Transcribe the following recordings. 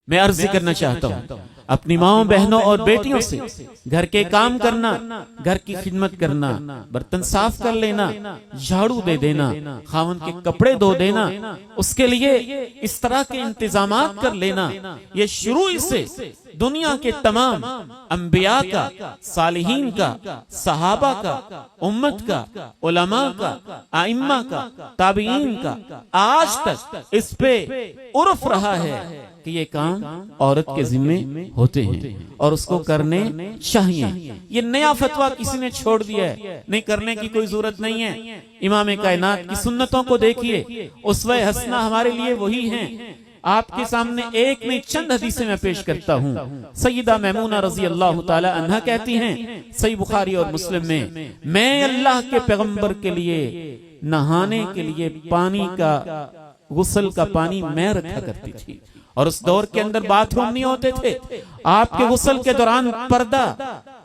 میں عرض کرنا چاہتا ہوں اپنی ماؤں بہنوں اور بیٹیوں سے گھر کے کام کرنا، گھر کی خدمت کرنا، برتن صاف کر لینا، جھاڑو دے دینا، خاوند کے کپڑے دھو دینا، اس کے لیے اس طرح کے انتظامات کر لینا، یہ شروع سے دنیا کے تمام انبیاء کا، صالحین کا، صحابہ کا، امت کا، علماء کا، ائمہ کا، تابعین کا، آج تک اس پہ عرف رہا ہے کہ یہ کام عورت کے ذمے ہوتے ہیں اور اس کو کرنے چاہیے۔ یہ نیا فتویٰ کسی نے چھوڑ دیا ہے، نہیں کرنے کی کوئی ضرورت نہیں ہے۔ امام کائنات کی سنتوں کو دیکھیے، اسوہ حسنہ ہمارے لیے وہی ہیں۔ آپ کے سامنے ایک میں چند حدیثیں میں پیش کرتا ہوں۔ سیدہ میمونہ رضی اللہ تعالی عنہ کہتی ہیں صحیح بخاری اور مسلم میں اللہ کے پیغمبر کے لیے نہانے کے لیے پانی کا، غسل کا پانی میں رکھا کرتی تھی، اور اس دور کے اندر باتھ روم نہیں ہوتے تھے۔ آپ کے غسل کے دوران پردہ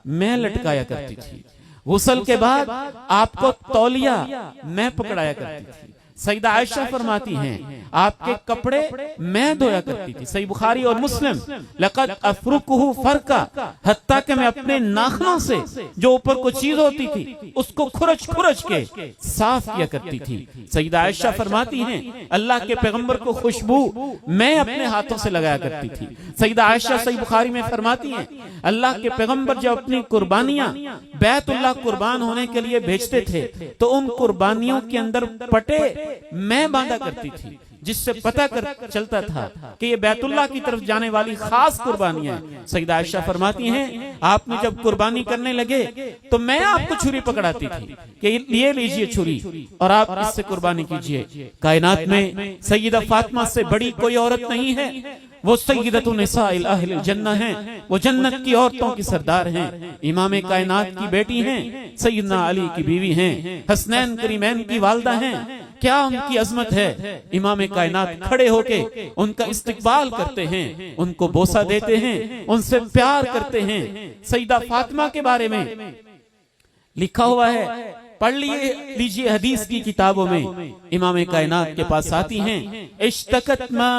میں لٹکایا کرتی تھی، غسل کے بعد آپ کو تولیہ میں پکڑایا کرتی تھی۔ سیدہ عائشہ فرماتی ہیں آپ کے کپڑے میں دھویا کرتی تھی، صحیح بخاری اور مسلم، لقد افرکہ فرقا، حتیٰ کہ میں اپنے ناخنوں سے جو اوپر کو چیز ہوتی تھی اس کو کھرچ کھرچ کے صاف کیا کرتی تھی۔ سیدہ عائشہ فرماتی ہیں اللہ کے پیغمبر کو خوشبو میں اپنے ہاتھوں سے لگایا کرتی تھی۔ سیدہ عائشہ صحیح بخاری میں فرماتی ہیں اللہ کے پیغمبر جب اپنی قربانیاں بیت اللہ قربان ہونے کے لیے بھیجتے تھے تو ان قربانیوں کے اندر پٹے میں باندھا کرتی تھی، جس سے پتہ چلتا تھا کہ یہ بیت اللہ کی طرف جانے والی خاص قربانیاں ہیں۔ سیدہ عائشہ فرماتی ہیں آپ نے جب قربانی کرنے لگے تو میں آپ کو چھری پکڑاتی تھی کہ یہ لیجئے چھری اور آپ اس سے قربانی کیجئے۔ کائنات میں سیدہ فاطمہ سے بڑی کوئی عورت نہیں ہے، وہ سیدۃ نساء اہل الجنہ ہیں، وہ جنت کی عورتوں کی سردار ہیں، امام کائنات کی بیٹی ہیں، سیدنا علی کی بیوی ہیں، حسنین کریمین کی والدہ ہیں۔ کیا ان کی عظمت ہے، امام کائنات کھڑے ہو کے ان کا استقبال کرتے ہیں، ان کو بوسہ دیتے ہیں، ان سے پیار کرتے ہیں۔ سیدہ فاطمہ کے بارے میں لکھا ہوا ہے، پڑھ لیجئے حدیث کی کتابوں میں، امام کائنات کے پاس آتی ہیں اشتکت ما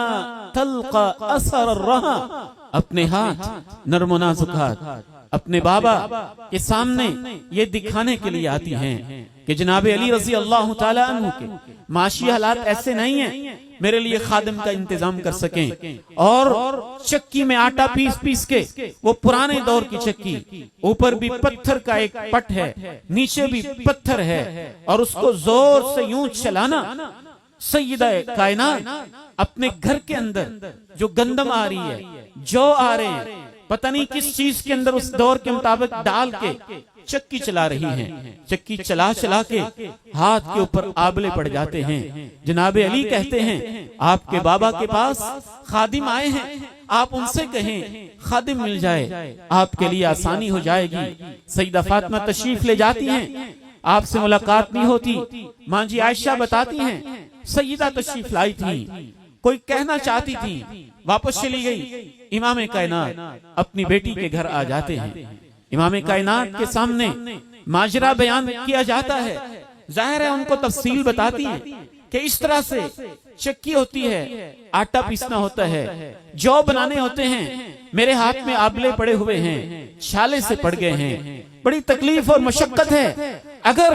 تلقى اثر الرہا، اپنے ہاتھ نرم و نازک ہاتھ اپنے بابا کے سامنے یہ دکھانے کے لیے آتی ہیں کہ جناب علی رضی اللہ تعالی عنہ کے معاشی حالات ایسے نہیں ہیں میرے لیے خادم کا انتظام کر سکیں، اور چکی میں آٹا پیس پیس کے، وہ پرانے دور کی چکی، اوپر بھی پتھر کا ایک پٹ ہے، نیچے بھی پتھر ہے، اور اس کو زور سے یوں چلانا۔ سیدہ کائنات اپنے گھر کے اندر جو گندم آ رہی ہے، جو آ رہے ہیں، پتہ نہیں کس چیز کے اندر اس دور کے مطابق ڈال کے چکی چلا رہی ہیں، چکی چلا چلا کے ہاتھ کے اوپر آبلے پڑ جاتے ہیں۔ جناب علی کہتے ہیں آپ کے بابا کے پاس خادم آئے ہیں، آپ ان سے کہیں خادم مل جائے، آپ کے لیے آسانی ہو جائے گی۔ سیدہ فاطمہ تشریف لے جاتی ہیں، آپ سے ملاقات نہیں ہوتی۔ ماں جی عائشہ بتاتی ہیں سیدہ تشریف لائی تھی، کوئی کہنا چاہتی تھی، واپس چلی گئی۔ امام کائنات اپنی بیٹی کے گھر آ جاتے ہیں، امام کائنات کے سامنے ماجرا بیان کیا جاتا ہے، ظاہر ہے ان کو تفصیل بتاتی ہے کہ اس طرح سے چکی ہوتی ہے، آٹا پیسنا ہوتا ہے، جو بنانے ہوتے ہیں، میرے ہاتھ میں آبلے پڑے ہوئے ہیں، چھالے سے پڑ گئے ہیں، بڑی تکلیف اور مشقت ہے۔ اگر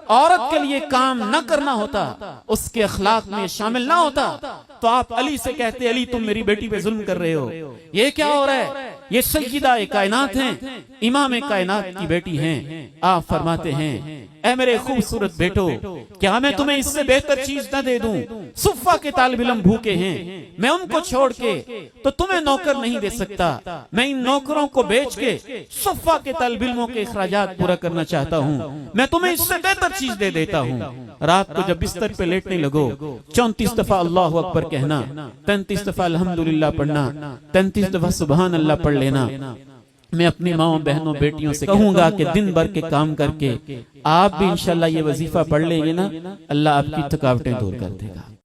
عورت کے لیے کام نہ کرنا ہوتا، اس کے اخلاق میں شامل نہ ہوتا، تو آپ علی سے کہتے علی تم میری بیٹی پہ ظلم کر رہے ہو، یہ کیا ہو رہا ہے؟ یہ سیدہ کائنات ہیں، امام کائنات کی بیٹی ہیں۔ آپ فرماتے ہیں اے میرے خوبصورت بیٹو، کیا میں تمہیں اس سے بہتر چیز نہ دے دوں؟ صفہ کے طالب علم بھوکے ہیں، میں ان کو چھوڑ کے تو تمہیں نوکر نہیں دے سکتا، میں ان نوکروں کو بیچ کے صفہ کے طالب علموں کے اخراجات پورا کرنا چاہتا ہوں، میں تمہیں اس سے بہتر چیز دے دیتا ہوں۔ رات کو جب بستر پہ لیٹنے لگو 34 دفعہ اللہ اکبر کہنا، 33 دفعہ الحمدللہ پڑھنا، 33 دفعہ سبحان اللہ پڑھ لینا۔ میں اپنی ماں بہنوں بیٹیوں سے کہوں گا کہ دن بھر کے کام کر کے آپ بھی انشاءاللہ یہ وظیفہ پڑھ لیں گے نا، اللہ آپ کی تھکاوٹیں دور کر دے گا۔